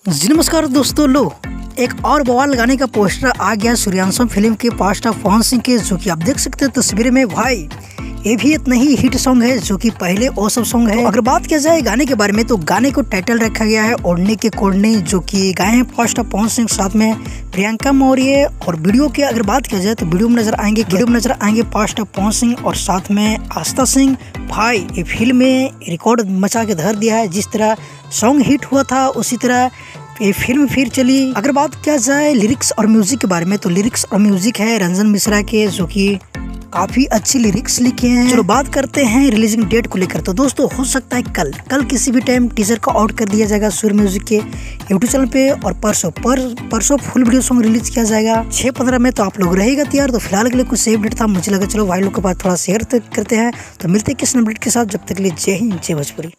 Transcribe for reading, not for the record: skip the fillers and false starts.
जी नमस्कार दोस्तों। लो एक और बवाल गाने का पोस्टर आ गया सूर्यवंशम फिल्म के पास्ट ऑफ पवन सिंह के, जो कि आप देख सकते हैं तस्वीर में। भाई ये भी इतना ही हिट सॉन्ग है जो कि पहले औसम सॉन्ग है। तो अगर बात किया जाए गाने के बारे में तो गाने को टाइटल रखा गया है ओढ़ने के कोढ़ने, जो कि गाए हैं फर्स्ट ऑफ पवन सिंह साथ में प्रियंका मौर्य। और वीडियो की अगर बात किया जाए तो वीडियो में नजर आएंगे फर्स्ट ऑफ पवन सिंह और साथ में आस्था सिंह। भाई ये फिल्म में रिकॉर्ड मचा के धर दिया है। जिस तरह सॉन्ग हिट हुआ था उसी तरह ये फिल्म फिर चली। अगर बात किया जाए लिरिक्स और म्यूजिक के बारे में तो लिरिक्स और म्यूजिक है रंजन मिश्रा के, जो कि काफी अच्छी लिरिक्स लिखे हैं। चलो बात करते हैं रिलीजिंग डेट को लेकर। तो दोस्तों हो सकता है कल किसी भी टाइम टीजर को आउट कर दिया जाएगा सूर्य म्यूजिक के यूट्यूब चैनल पे, और परसों फुल वीडियो सॉन्ग रिलीज किया जाएगा 6-15 में। तो आप लोग रहेगा तैयार। तो फिलहाल के लिए कुछ सेफ डेट था, मुझे लगा चलो भाई लोग के पास थोड़ा शेयर करते हैं। तो मिलते हैं किस अपडेट के साथ, जब तक के लिए जय हिंद जय भोजपुरी।